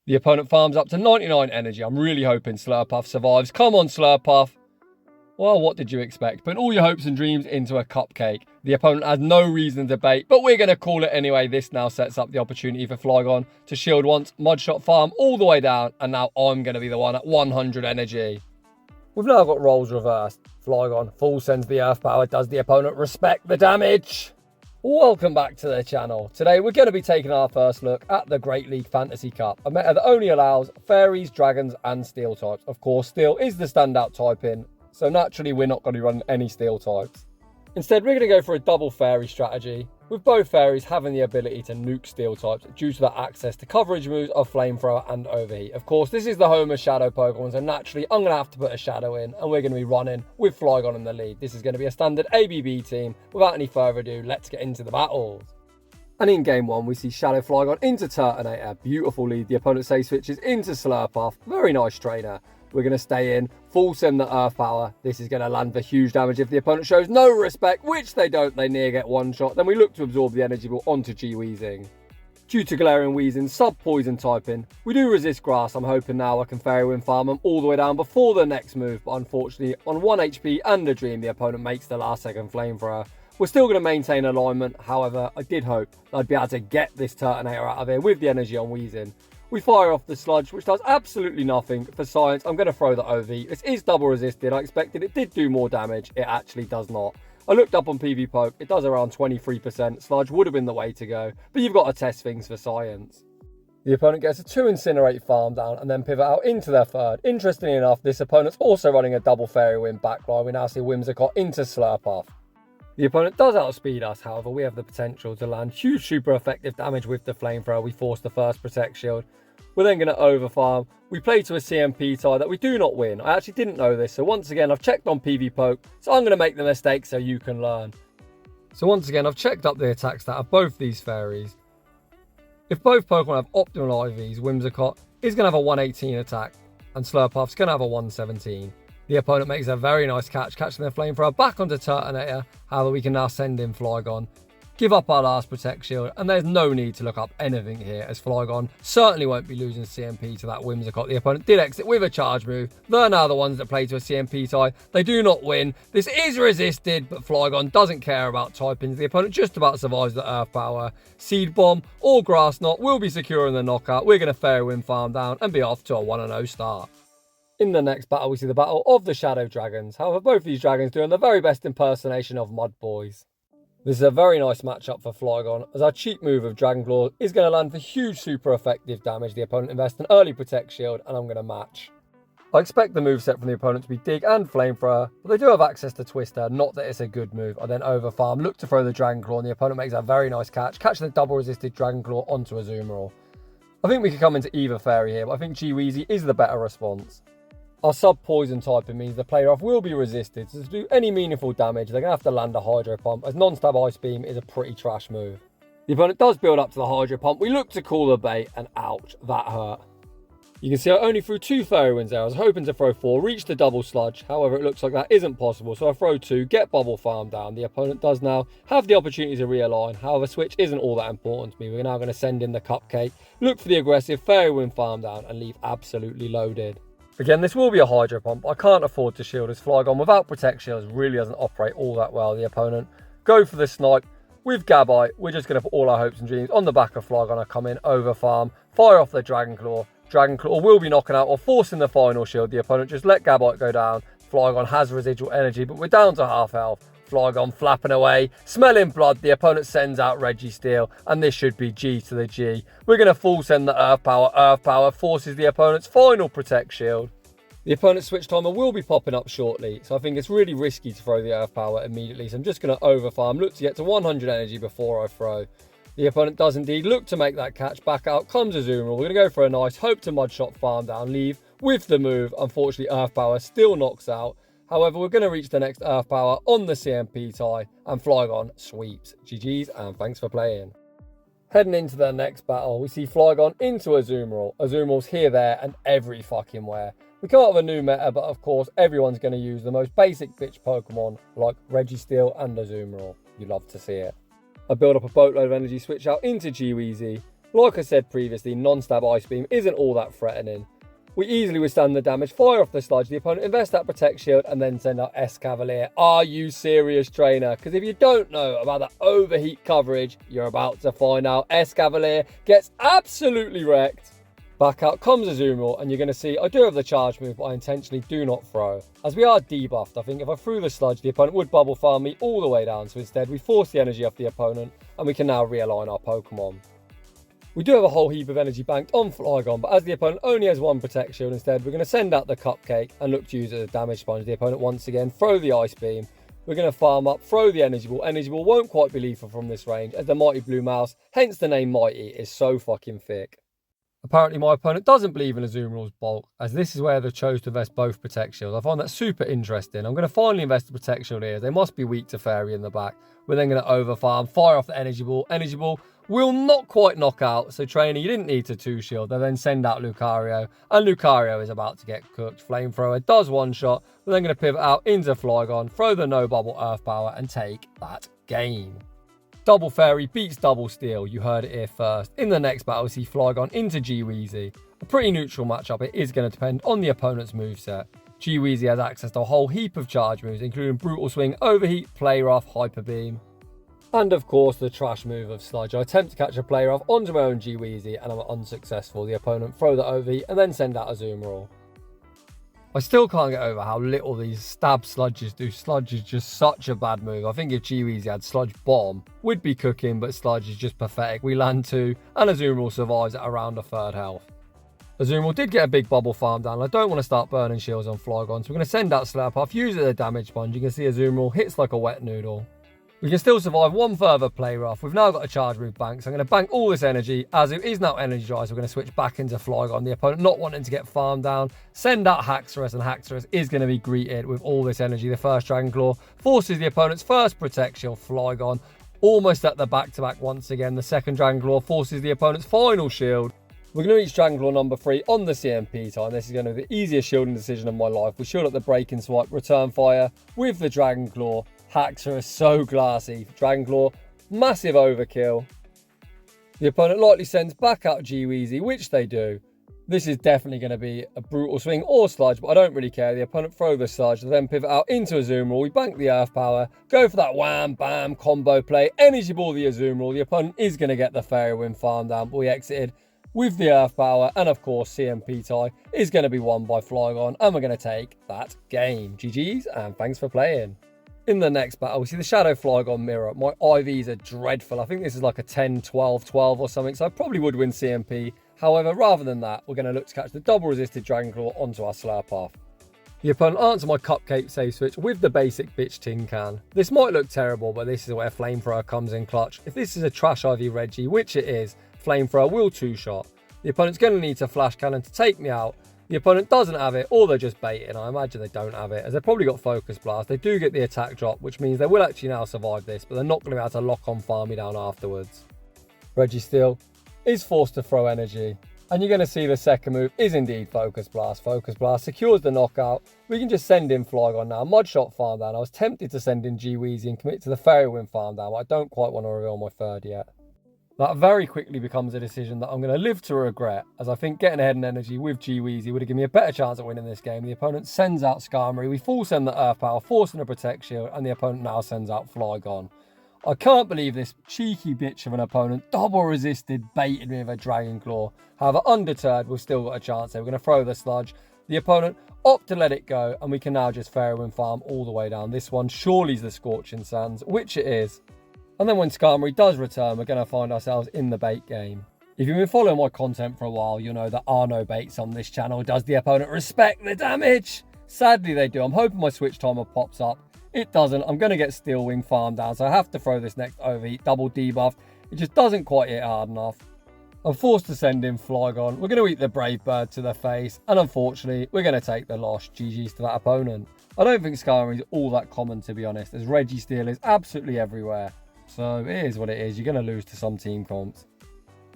The opponent farms up to 99 energy. I'm really hoping Slurpuff survives. Come on, Slurpuff. Well, what did you expect? Putting all your hopes and dreams into a cupcake. The opponent has no reason to debate, but we're going to call it anyway. This now sets up the opportunity for Flygon to shield once, Mudshot farm all the way down, and now I'm going to be the one at 100 energy. We've now got roles reversed. Flygon full sends the Earth Power. Does the opponent respect the damage? Welcome back to the channel. Today we're going to be taking our first look at the Great League Fantasy Cup, a meta that only allows fairies, dragons and steel types. Of course, steel is the standout type in, so naturally we're not going to be running any steel types. Instead, we're going to go for a double fairy strategy, with both fairies having the ability to nuke steel types due to their access to coverage moves of Flamethrower and Overheat. Of course, this is the home of Shadow Pokemon, so naturally I'm going to have to put a Shadow in, and we're going to be running with Flygon in the lead. This is going to be a standard ABB team. Without any further ado, let's get into the battles. And in game one, we see Shadow Flygon into Turtonator. Beautiful lead. The opponent safe switches into Slurpuff. Very nice trainer. We're going to stay in, full send the Earth Power. This is going to land for huge damage. If the opponent shows no respect, which they don't, they near get one shot, then we look to absorb the energy ball onto Weezing. Due to Galarian Weezing sub-poison typing, we do resist grass. I'm hoping now I can Fairy Wind farm them all the way down before the next move, but unfortunately, on 1 HP and a dream, the opponent makes the last second Flamethrower. We're still going to maintain alignment, however, I did hope that I'd be able to get this Turtonator out of here with the energy on Weezing. We fire off the Sludge, which does absolutely nothing. For science, I'm going to throw the OV. This is double resisted. I expected it did do more damage. It actually does not. I looked up on PV Poke. It does around 23%. Sludge would have been the way to go, but you've got to test things for science. The opponent gets a 2 Incinerate farm down and then pivot out into their third. Interestingly enough, this opponent's also running a double Fairy Wind backline. We now see Whimsicott into Slurpuff. The opponent does outspeed us, however, we have the potential to land huge super effective damage with the Flamethrower. We force the first Protect Shield. We're then going to overfarm. We play to a CMP tie that we do not win. I actually didn't know this, so once again I've checked on PV Poke, so I'm going to make the mistake so you can learn. So once again I've checked up the attack stat of both these fairies. If both Pokemon have optimal IVs, Whimsicott is going to have a 118 attack and Slurpuff's going to have a 117. The opponent makes a very nice catch, catching their Flamethrower back onto Turtonator. However, we can now send in Flygon, give up our last Protect Shield, and there's no need to look up anything here, as Flygon certainly won't be losing CMP to that Whimsicott. The opponent did exit with a charge move. They're now the ones that play to a CMP tie. They do not win. This is resisted, but Flygon doesn't care about typings. The opponent just about survives the Earth Power. Seed Bomb or Grass Knot will be secure in the knockout. We're going to Fairy Wind farm down and be off to a 1-0 start. In the next battle, we see the battle of the Shadow Dragons. However, both these dragons doing the very best impersonation of Mud Boys. This is a very nice matchup for Flygon, as our cheap move of Dragon Claw is going to land for huge super effective damage. The opponent invests an early Protect Shield, and I'm going to match. I expect the moveset from the opponent to be Dig and Flamethrower, but they do have access to Twister, not that it's a good move. I then overfarm, look to throw the Dragon Claw, and the opponent makes a very nice catch, catching the double resisted Dragon Claw onto azumeril. I think we could come into either fairy here, but I think Weezy is the better response. Our sub-poison typing means the player off will be resisted, so to do any meaningful damage, they're going to have to land a Hydro Pump, as non-stab Ice Beam is a pretty trash move. The opponent does build up to the Hydro Pump. We look to call the bait, and ouch, that hurt. You can see I only threw 2 Fairy Winds there. I was hoping to throw 4, reach the double Sludge. However, it looks like that isn't possible, so I throw 2, get Bubble Farm down. The opponent does now have the opportunity to realign. However, switch isn't all that important to me. We're now going to send in the Cupcake, look for the aggressive Fairy Wind farm down, and leave absolutely loaded. Again, this will be a Hydro Pump. I can't afford to shield, as Flygon without Protect Shields really doesn't operate all that well. The opponent go for the Snipe with Gabite. We're just going to put all our hopes and dreams on the back of Flygon. I come in, overfarm, fire off the Dragon Claw. Dragon Claw will be knocking out or forcing the final shield. The opponent just let Gabite go down. Flygon has residual energy, but we're down to half health. Flygon flapping away, smelling blood. The opponent sends out Registeel, and this should be G to the G. We're going to full send the Earth Power. Earth Power forces the opponent's final Protect Shield. The opponent's switch timer will be popping up shortly, so I think it's really risky to throw the Earth Power immediately. So I'm just going to overfarm, look to get to 100 energy before I throw. The opponent does indeed look to make that catch. Back out comes Azumarill. We're going to go for a nice hope to Mudshot farm down, leave with the move. Unfortunately, Earth Power still knocks out. However, we're going to reach the next Earth Power on the CMP tie, and Flygon sweeps. GG's, and thanks for playing. Heading into the next battle, we see Flygon into Azumarill. Azumarill's here, there, and every fucking where. We come up with a new meta, but of course, everyone's going to use the most basic bitch Pokemon, like Registeel and Azumarill. You love to see it. I build up a boatload of energy, switch out into Weezy. Like I said previously, non-stab Ice Beam isn't all that threatening. We easily withstand the damage, fire off the sludge, the opponent invest that Protect Shield, and then send out Escavalier. Are you serious, trainer? Because if you don't know about the overheat coverage, you're about to find out. Escavalier gets absolutely wrecked. Back out comes Azumeril, and you're going to see I do have the charge move, but I intentionally do not throw. As we are debuffed, I think if I threw the sludge, the opponent would bubble farm me all the way down. So instead, we force the energy off the opponent, and we can now realign our Pokemon. We do have a whole heap of energy banked on Flygon, but as the opponent only has one Protect Shield instead, we're going to send out the Cupcake and look to use it as a damage sponge. The opponent once again throw the Ice Beam. We're going to farm up, throw the Energy Ball. Energy Ball won't quite be lethal from this range as the Mighty Blue Mouse, hence the name Mighty, is so fucking thick. Apparently my opponent doesn't believe in Azumeril's bulk, as this is where they chose to invest both Protect Shields. I find that super interesting. I'm going to finally invest the Protect Shield here. They must be weak to Fairy in the back. We're then going to overfarm, fire off the Energy Ball. Energy Ball will not quite knock out. So trainer, you didn't need to 2-shield. They then send out Lucario, and Lucario is about to get cooked. Flamethrower does one shot. We're then going to pivot out into Flygon, throw the no bubble Earth Power, and take that game. Double Fairy beats Double Steel, you heard it here first. In the next battle, we see Flygon into G-Weezy. A pretty neutral matchup, it is going to depend on the opponent's moveset. G-Weezy has access to a whole heap of charge moves, including Brutal Swing, Overheat, Play Rough, Hyper Beam. And of course, the trash move of Sludge. I attempt to catch a Play Rough onto my own G-Weezy, and I'm unsuccessful. The opponent throw the Overheat, and then send out Azumeril. I still can't get over how little these stab sludges do. Sludge is just such a bad move. I think if G-Weezy had Sludge Bomb, we'd be cooking, but Sludge is just pathetic. We land 2, and Azumeril survives at around a third health. Azumeril did get a big bubble farm down. I don't want to start burning shields on Flygon, so we're going to send out Slurpuff, use it as a damage sponge. You can see Azumeril hits like a wet noodle. We can still survive one further Play Rough. We've now got a charge move bank, so I'm going to bank all this energy. Azu is now energized, so we're going to switch back into Flygon. The opponent not wanting to get farmed down. Send out Haxorus, and Haxorus is going to be greeted with all this energy. The first Dragon Claw forces the opponent's first Protect Shield, Flygon, almost at the back-to-back once again. The second Dragon Claw forces the opponent's final shield. We're going to reach Dragon Claw number 3 on the CMP time. This is going to be the easiest shielding decision of my life. We shield up the Breaking Swipe, return fire with the Dragon Claw. Haxorus so glassy. Dragon Claw, massive overkill. The opponent likely sends back out G-Weezy, which they do. This is definitely going to be a Brutal Swing or Sludge, but I don't really care. The opponent throw the Sludge, then pivot out into Azumeril. We bank the Earth Power, go for that wham, bam, combo play. Energy Ball the Azumeril. The opponent is going to get the Fairy Wind farm down, but we exited with the Earth Power, and of course CMP tie is going to be won by Flygon, and we're going to take that game. GG's, and thanks for playing. In the next battle, we see the Shadow Flygon mirror. My IVs are dreadful. I think this is like a 10, 12, 12 or something, so I probably would win CMP. However, rather than that, we're going to look to catch the double resisted Dragon Claw onto our Slurpuff. The opponent answers my Cupcake save switch with the basic Bitch Tin Can. This might look terrible, but this is where Flamethrower comes in clutch. If this is a trash IV Reggie, which it is, Flamethrower will 2-shot. The opponent's going to need to Flash Cannon to take me out. The opponent doesn't have it, or they're just baiting. I imagine they don't have it, as they've probably got Focus Blast. They do get the attack drop, which means they will actually now survive this, but they're not going to be able to lock on farm me down afterwards. Registeel is forced to throw energy, and you're going to see the second move is indeed Focus Blast. Focus Blast secures the knockout. We can just send in Flygon now. Mudshot farm down. I was tempted to send in G-Weezy and commit to the Fairy Wind farm down, but I don't quite want to reveal my third yet. That very quickly becomes a decision that I'm going to live to regret, as I think getting ahead in energy with G-Weezy would have given me a better chance at winning this game. The opponent sends out Skarmory, we full send the Earth Power, forcing a Protect Shield, and the opponent now sends out Flygon. I can't believe this cheeky bitch of an opponent double resisted, baited me with a Dragon Claw. However, undeterred, we've still got a chance here. We're going to throw the Sludge. The opponent opt to let it go, and we can now just Fairy Wind farm all the way down. This one surely is the Scorching Sands, which it is. And then when Skarmory does return, we're going to find ourselves in the bait game. If you've been following my content for a while, you'll know there are no baits on this channel. Does the opponent respect the damage? Sadly, they do. I'm hoping my switch timer pops up. It doesn't. I'm going to get Steel Wing farm down, so I have to throw this next overheat, double debuff. It just doesn't quite hit hard enough. I'm forced to send in Flygon. We're going to eat the Brave Bird to the face, and unfortunately, we're going to take the loss. GG's to that opponent. I don't think Skarmory is all that common, to be honest, as Registeel is absolutely everywhere. So it is what it is. You're going to lose to some team comps.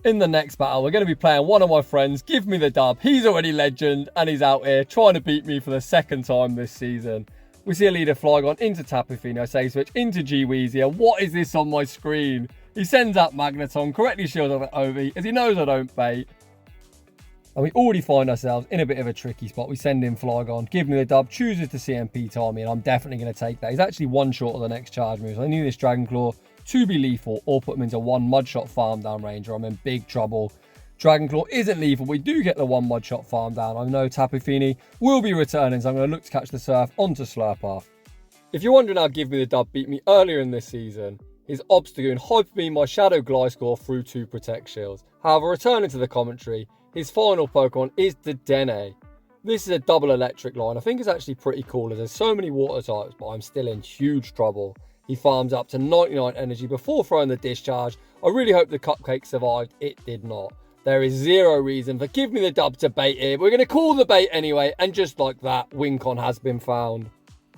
In the next battle, we're going to be playing one of my friends. Give me the dub. He's already legend, and he's out here trying to beat me for the second time this season. We see a leader Flygon into Tapu Fini, save switch into G-Weezy. And what is this on my screen? He sends out Magneton, correctly shields on the overheat, as he knows I don't bait. And we already find ourselves in a bit of a tricky spot. We send in Flygon, give me the dub, chooses to CMP Tommy, and I'm definitely going to take that. He's actually one short of the next charge move. So I need this Dragon Claw to be lethal or put him into one Mudshot farm down range or I'm in big trouble. Dragon Claw isn't lethal. We do get the one Mudshot farm down. I know Tapu Fini will be returning, so I'm going to look to catch the Surf onto Slurpuff. If you're wondering how Give Me the Dub beat me earlier in this season, his Obstagoon Hyper Beam my Shadow Gliscor through 2 Protect Shields. However, returning to the commentary, his final Pokemon is the Dene. This is a double electric line. I think it's actually pretty cool as there's so many water types, but I'm still in huge trouble. He farms up to 99 energy before throwing the discharge. I really hope the Cupcake survived. It did not. There is zero reason for Give Me the Dub to bait here. We're going to call the bait anyway, and just like that, Wincon has been found.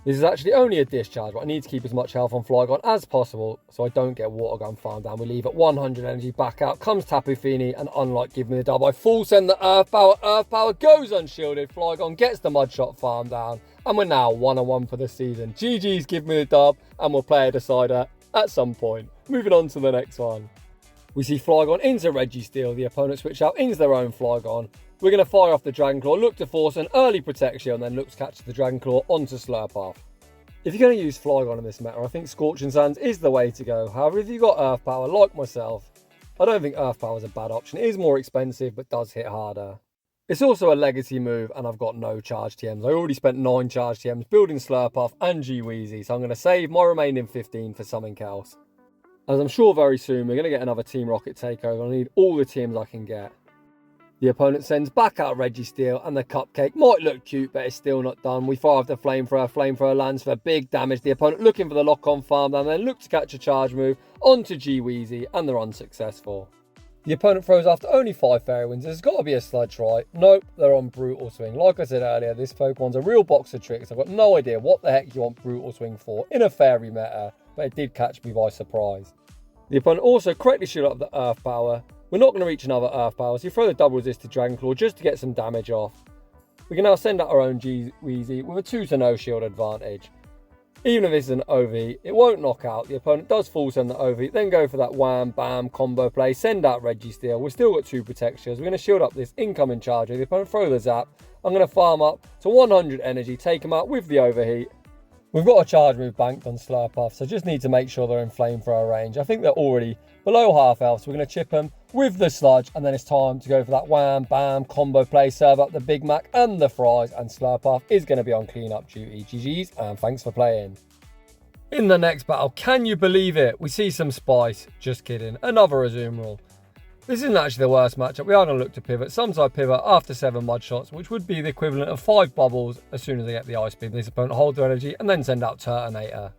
This is actually only a discharge, but I need to keep as much health on Flygon as possible so I don't get Water Gun farm down. We leave at 100 energy, back out comes Tapu Fini, and unlike Give Me the Dub, I full send the Earth Power goes unshielded, Flygon gets the Mudshot farm down, and we're now 1-1 for the season. GG's Give Me the Dub, and we'll play a decider at some point. Moving on to the next one. We see Flygon into Registeel, the opponent switch out into their own Flygon. We're going to fire off the Dragon Claw, look to force an early protection, and then look to catch the Dragon Claw onto Slurpuff. If you're going to use Flygon in this meta, I think Scorching Sands is the way to go. However, if you've got Earth Power, like myself, I don't think Earth Power is a bad option. It is more expensive, but does hit harder. It's also a legacy move, and I've got no charge TMs. I already spent 9 charge TMs building Slurpuff and Weezing, so I'm going to save my remaining 15 for something else. As I'm sure very soon, we're going to get another Team Rocket takeover. I need all the teams I can get. The opponent sends back out Registeel, and the Cupcake might look cute, but it's still not done. We fire off the Flamethrower. Flamethrower lands for big damage. The opponent looking for the lock-on farm, and then look to catch a charge move onto Weezing, and they're unsuccessful. The opponent throws after only 5 Fairy Winds. There's got to be a sludge, right? Nope, they're on Brutal Swing. Like I said earlier, this Pokemon's a real box of tricks. I've got no idea what the heck you want Brutal Swing for in a Fairy meta, but it did catch me by surprise. The opponent also correctly shielded up the Earth Power. We're not going to reach another Earth Power, so you throw the double resisted Dragon Claw just to get some damage off. We can now send out our own Weezing with a 2-0 shield advantage. Even if this is an overheat, it won't knock out. The opponent does full send the overheat, then go for that wham, bam, combo play, send out Registeel. We've still got 2 protections. We're going to shield up this incoming charger. The opponent throw the zap. I'm going to farm up to 100 energy, take him out with the overheat. We've got a charge move banked on Slurpuff, so just need to make sure they're in Flamethrower range. I think they're already below half health, so we're going to chip them with the sludge, and then it's time to go for that wham, bam, combo play, serve up the Big Mac and the fries, and Slurpuff is going to be on cleanup duty. GG's, and thanks for playing. In the next battle, can you believe it? We see some spice. Just kidding. Another azumeril. This isn't actually the worst matchup. We are going to look to pivot. Sometimes I pivot after 7 mud shots, which would be the equivalent of 5 bubbles as soon as I get the ice beam. This opponent holds their energy and then send out Turtonator.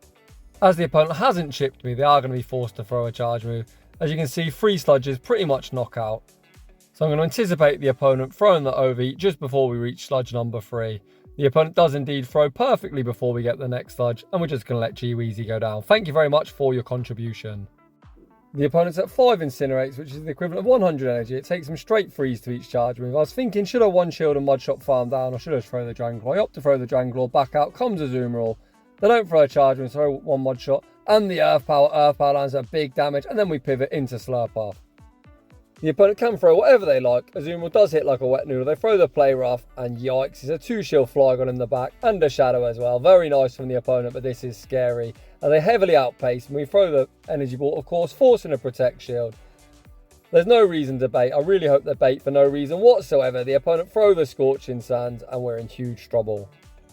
As the opponent hasn't chipped me, they are going to be forced to throw a charge move. As you can see, 3 sludges pretty much knock out. So I'm going to anticipate the opponent throwing the overheat just before we reach sludge number 3. The opponent does indeed throw perfectly before we get the next sludge, and we're just going to let Weezing go down. Thank you very much for your contribution. The opponent's at 5 Incinerates, which is the equivalent of 100 energy. It takes them straight freeze to each charge move. I was thinking, should I one shield and Mudshot farm down, or should I throw the Dragon Claw? I opt to throw the Dragon Claw. Back out comes Azumeril. They don't throw a charge move, throw one Mudshot, and the Earth Power lands at big damage, and then we pivot into Slurpuff. The opponent can throw whatever they like. Azumeril does hit like a wet noodle. They throw the play rough, and yikes, it's a 2-shield Flygon in the back and a Shadow as well. Very nice from the opponent, but this is scary. And they heavily outpace, and we throw the energy ball, of course, forcing a protect shield. There's no reason to bait. I really hope they bait for no reason whatsoever. The opponent throw the Scorching Sands, and we're in huge trouble.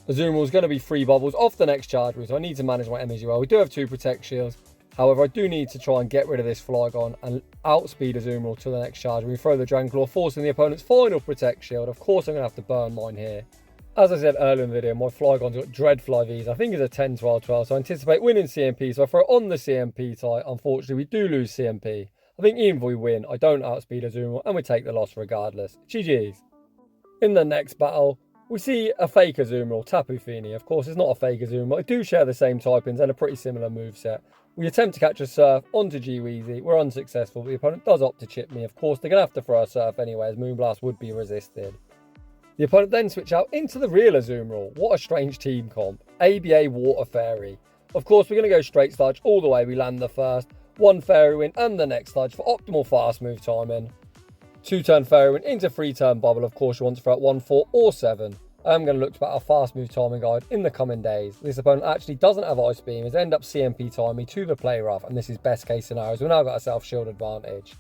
Azumeril is going to be 3 bubbles off the next charge move, so I need to manage my energy well. We do have 2 protect shields. However, I do need to try and get rid of this Flygon and outspeed Azumeril to the next charge. We throw the Dragon Claw, forcing the opponent's final Protect Shield. Of course, I'm going to have to burn mine here. As I said earlier in the video, my Flygon's got Dreadfly V's. I think it's a 10-12-12, so I anticipate winning CMP. So I throw on the CMP tie. Unfortunately, we do lose CMP. I think even if we win, I don't outspeed Azumeril, and we take the loss regardless. GG's. In the next battle, we see a fake Azumeril, Tapu Fini. Of course, it's not a fake Azumeril. I do share the same typings and a pretty similar moveset. We attempt to catch a Surf onto Weezing. We're unsuccessful, but the opponent does opt to chip me. Of course, they're going to have to throw a Surf anyway, as Moonblast would be resisted. The opponent then switch out into the real Azumeril. What a strange team comp. ABA Water Fairy. Of course, we're going to go straight sludge all the way. We land the first. 1 Fairy Wind and the next sludge for optimal fast move timing. 2-turn Fairy Wind into 3-turn Bubble, of course you want to throw at 1, 4 or 7. I am going to look to our fast move timing guide in the coming days. This opponent actually doesn't have Ice Beam, has end up CMP timing to the play rough, and this is best case scenario, so we've now got ourselves shield advantage.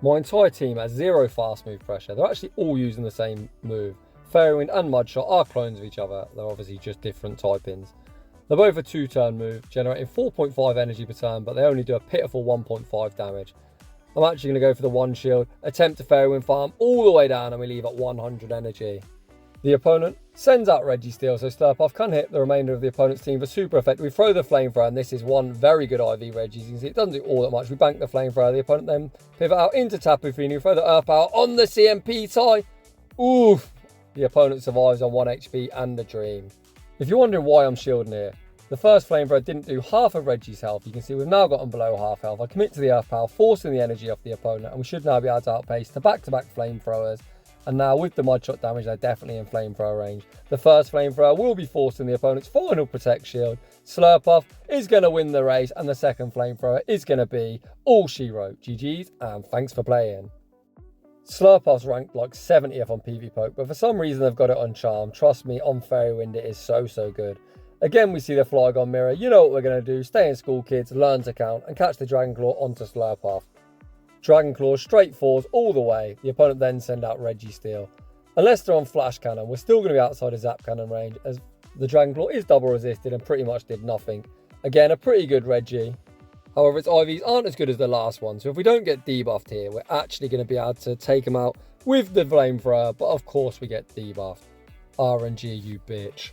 My entire team has 0 fast move pressure. They're actually all using the same move. Fairy Wind and Mudshot are clones of each other. They're obviously just different typings. They're both a 2-turn move, generating 4.5 energy per turn, but they only do a pitiful 1.5 damage. I'm actually going to go for the 1 shield, attempt to Fairy Wind farm all the way down, and we leave at 100 energy. The opponent sends out Registeel, so Slurpuff can hit the remainder of the opponent's team for super effect. We throw the Flamethrower, and this is one very good IV Reggie. You can see it doesn't do all that much. We bank the Flamethrower. The opponent then pivot out into Tapu Fini. We throw the Earth Power on the CMP tie. Oof! The opponent survives on 1 HP and the Dream. If you're wondering why I'm shielding here, the first Flamethrower didn't do half of Reggie's health. You can see we've now gotten below half health. I commit to the Earth Power, forcing the energy off the opponent, and we should now be able to outpace the back-to-back Flamethrowers. And now with the Mudshot damage, they're definitely in Flamethrower range. The first Flamethrower will be forcing the opponent's final Protect Shield. Slurpuff is going to win the race, and the second Flamethrower is going to be all she wrote. GG's, and thanks for playing. Slurpuff's ranked like 70th on PvPoke, but for some reason they've got it on Charm. Trust me, on Fairy Wind it is so good. Again, we see the Flygon mirror. You know what we're going to do. Stay in school, kids, learn to count, and catch the Dragon Claw onto Slurpuff. Dragon Claw straight forwards all the way. The opponent then send out Registeel. Unless they're on Flash Cannon, we're still going to be outside of Zap Cannon range, as the Dragon Claw is double resisted and pretty much did nothing. Again, a pretty good Reggie. However, its IVs aren't as good as the last one, so if we don't get debuffed here, we're actually going to be able to take him out with the Flamethrower, but of course we get debuffed. RNG, you bitch.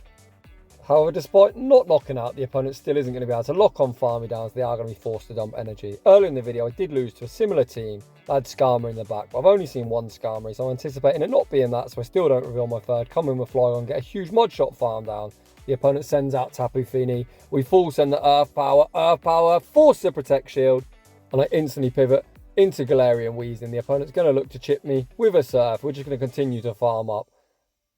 However, despite not knocking out, the opponent still isn't going to be able to lock on Farmy Downs. They are going to be forced to dump energy. Earlier in the video, I did lose to a similar team. I had Skarmory in the back, but I've only seen one Skarmory, so I'm anticipating it not being that, so I still don't reveal my third. Come in with Flygon, get a huge Mudshot farm down. The opponent sends out Tapu Fini. We full send the Earth Power, force the Protect Shield, and I instantly pivot into Galarian Weezing. The opponent's going to look to chip me with a Surf. We're just going to continue to farm up.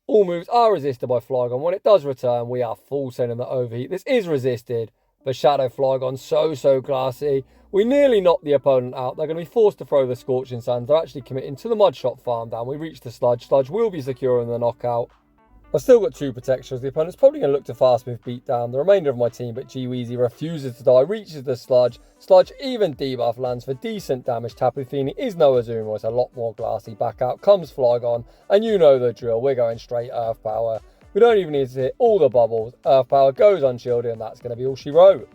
All moves are resisted by Flygon. When it does return, we are full sending the Overheat. This is resisted, but Shadow Flygon so classy. We nearly knocked the opponent out. They're going to be forced to throw the Scorching Sands. They're actually committing to the Mudshot farm down. We reach the Sludge. Sludge will be securing the knockout. I've still got 2 protections. The opponent's probably going to look to fast move beat down the remainder of my team, but G-Weezy refuses to die, reaches the Sludge. Sludge even debuff lands for decent damage. Tapu Fini is no azumeril, it's a lot more glassy. Back out comes Flygon, and you know the drill. We're going straight Earth Power. We don't even need to hit all the bubbles. Earth Power goes unshielded, and that's going to be all she wrote.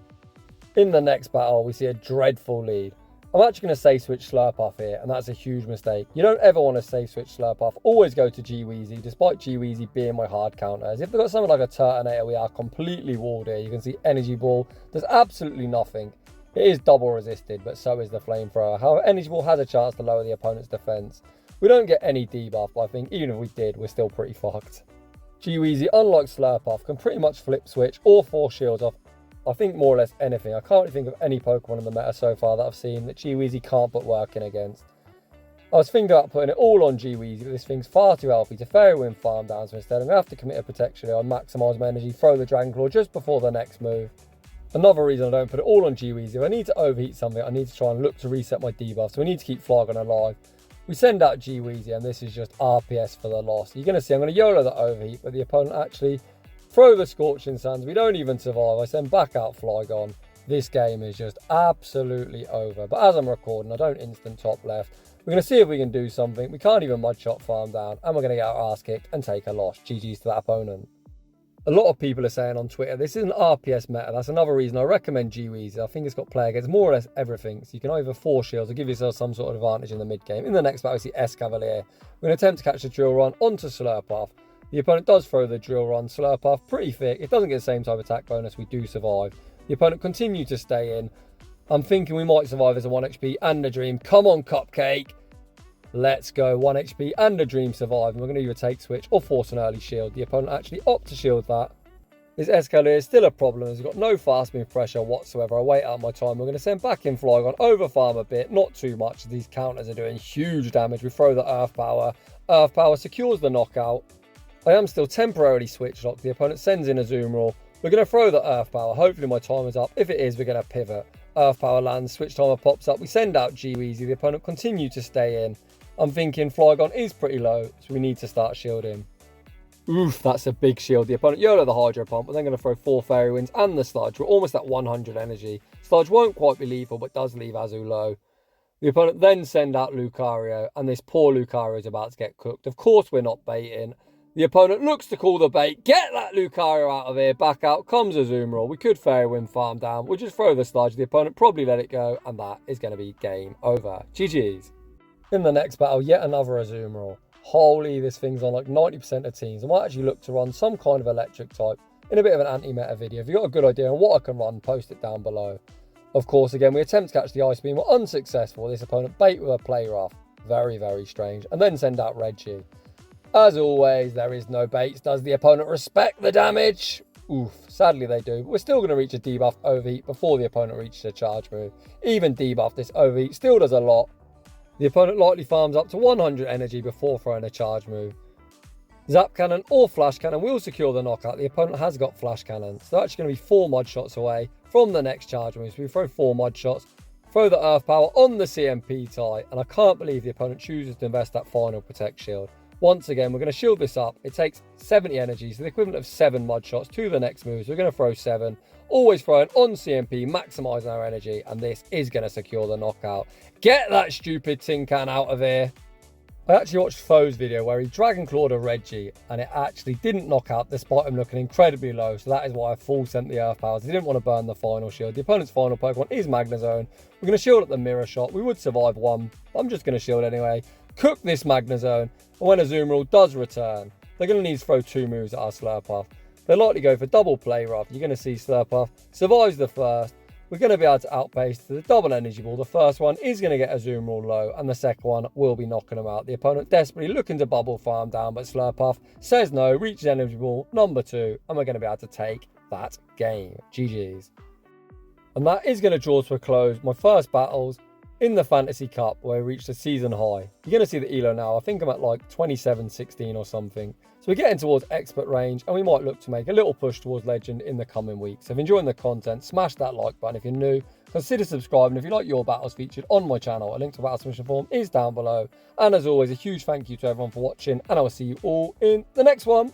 In the next battle, we see a dreadful lead. I'm actually going to safe switch Slurpuff here, and that's a huge mistake. You don't ever want to safe switch Slurpuff. Always go to G-Weezy, despite G-Weezy being my hard counters. If they've got something like a Turtonator, we are completely walled here. You can see Energy Ball does absolutely nothing. It is double resisted, but so is the Flamethrower. However, Energy Ball has a chance to lower the opponent's defense. We don't get any debuff, but I think even if we did, we're still pretty fucked. G-Weezy, unlike Slurpuff, can pretty much flip switch or force shields off I think more or less anything. I can't really think of any Pokemon in the meta so far that I've seen that G-Weezy can't put work in against. I was thinking about putting it all on G-Weezy, but this thing's far too healthy to Fairy Wind farm down, so instead I'm going to have to commit a Protection here and maximise my energy, throw the Dragon Claw just before the next move. Another reason I don't put it all on G-Weezy, if I need to overheat something, I need to try and look to reset my debuff, so we need to keep Flygon alive. We send out G-Weezy, and this is just RPS for the loss. You're going to see I'm going to YOLO the overheat, but the opponent actually throw the Scorching Sands. We don't even survive. I send back out Flygon. This game is just absolutely over. But as I'm recording, I don't instant top left. We're going to see if we can do something. We can't even Mudshot farm down, and we're going to get our ass kicked and take a loss. GG's to that opponent. A lot of people are saying on Twitter, this is an RPS meta. That's another reason I recommend G-Weezy. I think it's got play against more or less everything. So you can either force shields or give yourself some sort of advantage in the mid game. In the next battle, we see Escavalier. We're going to attempt to catch the Drill Run onto Slurpuff. The opponent does throw the Drill Run. Slurpuff, pretty thick. It doesn't get the same type of attack bonus. We do survive. The opponent continues to stay in. I'm thinking we might survive as a 1 HP and a Dream. Come on, Cupcake. Let's go. 1 HP and a Dream survive. And we're going to either take Switch or force an early shield. The opponent actually opts to shield that. This Escavalier is still a problem as he's got no fast move pressure whatsoever. I wait out my time. We're going to send back in Flygon, over farm a bit, not too much. These counters are doing huge damage. We throw the Earth Power. Earth Power secures the knockout. I am still temporarily switch locked. The opponent sends in a Azumeril. We're going to throw the Earth Power. Hopefully my time is up. If it is, we're going to pivot. Earth Power lands, Switch Timer pops up, we send out G-Weezy, the opponent continues to stay in. I'm thinking Flygon is pretty low, so we need to start shielding. Oof, that's a big shield. The opponent YOLO the Hydro Pump, but then going to throw 4 Fairy Winds and the Sludge. We're almost at 100 energy. Sludge won't quite be lethal, but does leave Azu low. The opponent then send out Lucario, and this poor Lucario is about to get cooked. Of course we're not baiting. The opponent looks to call the bait. Get that Lucario out of here. Back out comes Azumarill. We could Fairy Wind farm down. We'll just throw the Sludge. The opponent probably let it go, and that is going to be game over. GG's. In the next battle, yet another Azumarill. Holy, this thing's on like 90% of teams. I might actually look to run some kind of electric type in a bit of an anti-meta video. If you've got a good idea on what I can run, post it down below. Of course, again, we attempt to catch the Ice Beam. We're unsuccessful. This opponent bait with a Play Rough. Very, very strange. And then send out Reggie. As always, there is no baits. Does the opponent respect the damage? Oof, sadly they do. But we're still going to reach a debuff overheat before the opponent reaches a charge move. Even debuff this overheat still does a lot. The opponent likely farms up to 100 energy before throwing a charge move. Zap Cannon or Flash Cannon will secure the knockout. The opponent has got Flash Cannon. So they're actually going to be 4 Mud Shots away from the next charge move. So we throw 4 Mud Shots, throw the Earth Power on the CMP tie, and I can't believe the opponent chooses to invest that final Protect Shield. Once again, we're going to shield this up. It takes 70 energy, so the equivalent of 7 Mud Shots to the next move. So we're going to throw 7. Always throwing on CMP, maximising our energy, and this is going to secure the knockout. Get that stupid tin can out of here. I actually watched Foe's video where he Dragon Clawed a Reggie, and it actually didn't knock out despite him looking incredibly low. So that is why I full sent the Earth Powers. He didn't want to burn the final shield. The opponent's final Pokemon is Magnezone. We're going to shield up the Mirror Shot. We would survive one. I'm just going to shield anyway. Cook this Magnezone, and when Azumarill does return, they're going to need to throw 2 moves at our Slurpuff. They'll likely go for double Play Rough. You're going to see Slurpuff survives the first. We're going to be able to outpace to the double Energy Ball. The first one is going to get Azumarill low, and the second one will be knocking them out. The opponent desperately looking to bubble farm down, but Slurpuff says no, reaches Energy Ball number 2, and we're going to be able to take that game. GG's. And that is going to draw to a close my first battles in the Fantasy Cup, where we reached a season high. You're going to see the ELO now. I think I'm at like 27-16 or something. So we're getting towards expert range, and we might look to make a little push towards legend in the coming weeks. So if you're enjoying the content, smash that like button. If you're new, consider subscribing. If you like your battles featured on my channel, a link to the battle submission form is down below. And as always, a huge thank you to everyone for watching, and I will see you all in the next one.